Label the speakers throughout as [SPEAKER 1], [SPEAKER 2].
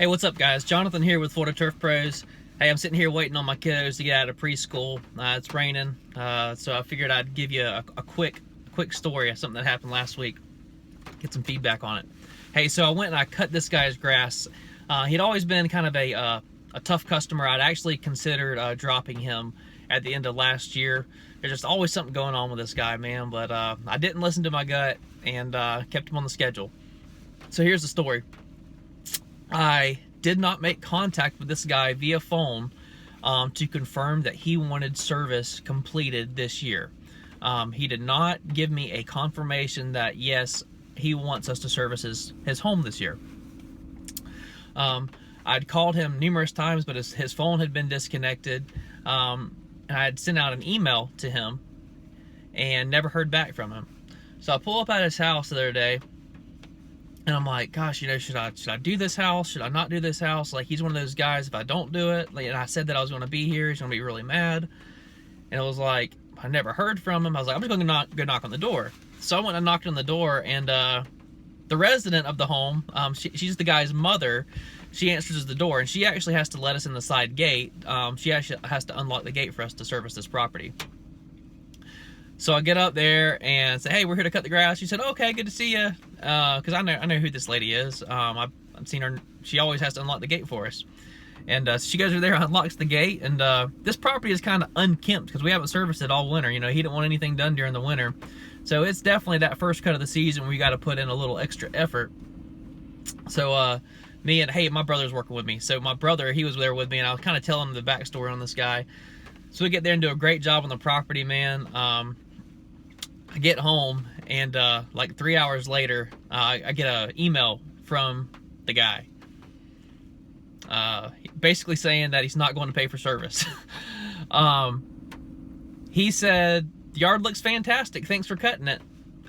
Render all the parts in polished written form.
[SPEAKER 1] Hey, what's up, guys? Jonathan here with Florida Turf Pros. Hey, I'm sitting here waiting on my kiddos to get out of preschool. It's raining, so I figured I'd give you a quick story of something that happened last week. Get some feedback on it. Hey, so I went and I cut this guy's grass. He'd always been kind of a tough customer. I'd actually considered dropping him at the end of last year. There's just always something going on with this guy, man. But I didn't listen to my gut and kept him on the schedule. So here's the story. I did not make contact with this guy via phone to confirm that he wanted service completed this year. He did not give me a confirmation that, yes, he wants us to service his home this year. I'd called him numerous times, but his phone had been disconnected. And I had sent out an email to him and never heard back from him. So I pull up at his house the other day, and I'm like, gosh, should I do this house? Should I not do this house? Like, he's one of those guys, if I don't do it, and I said that I was going to be here, he's going to be really mad. And it was like, I never heard from him. I was like, I'm just going to go knock on the door. So I went and knocked on the door, and the resident of the home, she's the guy's mother. She answers the door, and she actually has to let us in the side gate. She actually has to unlock the gate for us to service this property. So I get up there and say, hey, we're here to cut the grass. She said, okay, good to see you. Because I know who this lady is. I've seen her. She always has to unlock the gate for us. And she goes over there, unlocks the gate. And this property is kind of unkempt because we haven't serviced it all winter. He didn't want anything done during the winter. So it's definitely that first cut of the season where we got to put in a little extra effort. So my brother's working with me. So my brother, he was there with me, and I was kind of telling him the backstory on this guy. So we get there and do a great job on the property, man. I get home, and like 3 hours later, I get an email from the guy. Basically saying that he's not going to pay for service. He said, the yard looks fantastic, thanks for cutting it.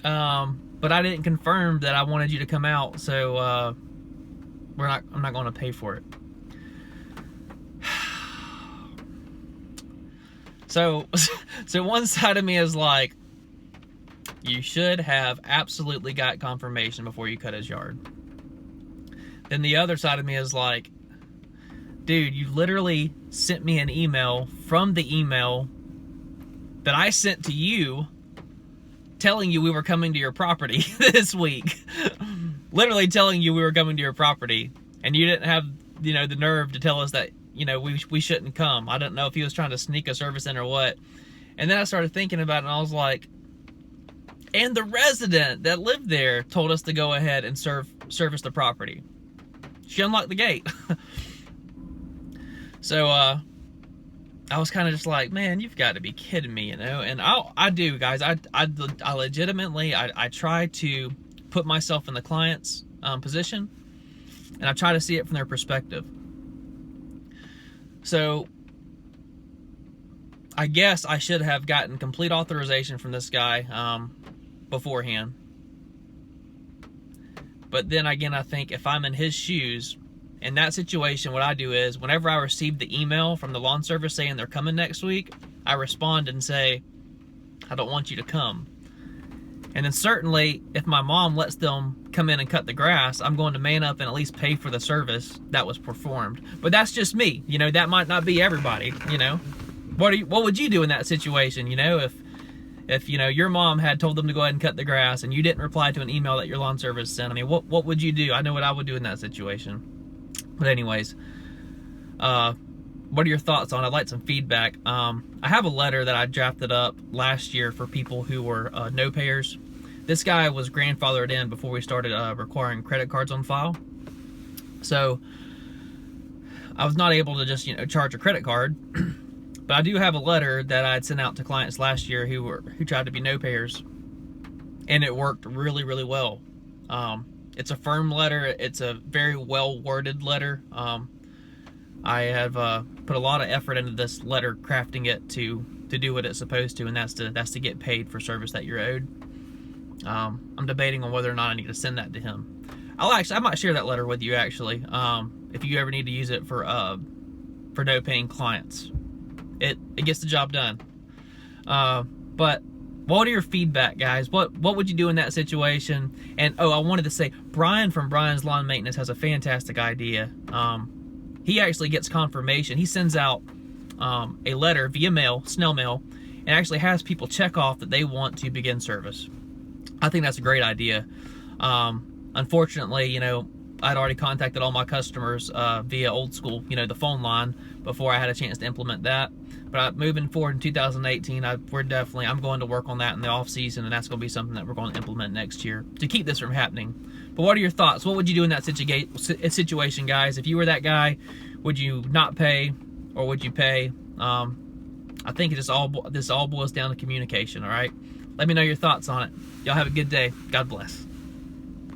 [SPEAKER 1] But I didn't confirm that I wanted you to come out, so I'm not going to pay for it. So one side of me is like, you should have absolutely got confirmation before you cut his yard. Then the other side of me is like, dude, you literally sent me an email from the email that I sent to you telling you we were coming to your property this week. Literally telling you we were coming to your property, and you didn't have, the nerve to tell us that, we shouldn't come. I don't know if he was trying to sneak a service in or what. And then I started thinking about it, and I was like, and the resident that lived there told us to go ahead and service the property. She unlocked the gate. So I was kind of just like, man, you've got to be kidding me, And I do, guys. I legitimately try to put myself in the client's position, and I try to see it from their perspective. So I guess I should have gotten complete authorization from this guy beforehand. But then again, I think if I'm in his shoes, in that situation, what I do is, whenever I receive the email from the lawn service saying they're coming next week, I respond and say, I don't want you to come. And then certainly, if my mom lets them come in and cut the grass, I'm going to man up and at least pay for the service that was performed. But that's just me. That might not be everybody, What would you do in that situation, if your mom had told them to go ahead and cut the grass and you didn't reply to an email that your lawn service sent? I mean, what would you do? I know what I would do in that situation. But anyways, what are your thoughts on it? I'd like some feedback. I have a letter that I drafted up last year for people who were no payers. This guy was grandfathered in before we started requiring credit cards on file. So I was not able to just charge a credit card. But I do have a letter that I had sent out to clients last year who tried to be no payers, and it worked really, really well. It's a firm letter. It's a very well worded letter. I have put a lot of effort into this letter, crafting it to do what it's supposed to, and that's to get paid for service that you're owed. I'm debating on whether or not I need to send that to him. I might share that letter with you actually, if you ever need to use it for no paying clients. It gets the job done. But What are your feedback, guys? What would you do in that situation? And oh, I wanted to say, Brian from Brian's Lawn Maintenance has a fantastic idea. He actually gets confirmation. He sends out a letter via mail, snail mail, and actually has people check off that they want to begin service. I think that's a great idea. Unfortunately, you know, I'd already contacted all my customers via old school, you know, the phone line, before I had a chance to implement that. But moving forward in 2018, I'm going to work on that in the off season, and that's going to be something that we're going to implement next year to keep this from happening. But what are your thoughts? What would you do in that situation, guys? If you were that guy, would you not pay, or would you pay? I think this all boils down to communication. All right, let me know your thoughts on it. Y'all have a good day. God bless.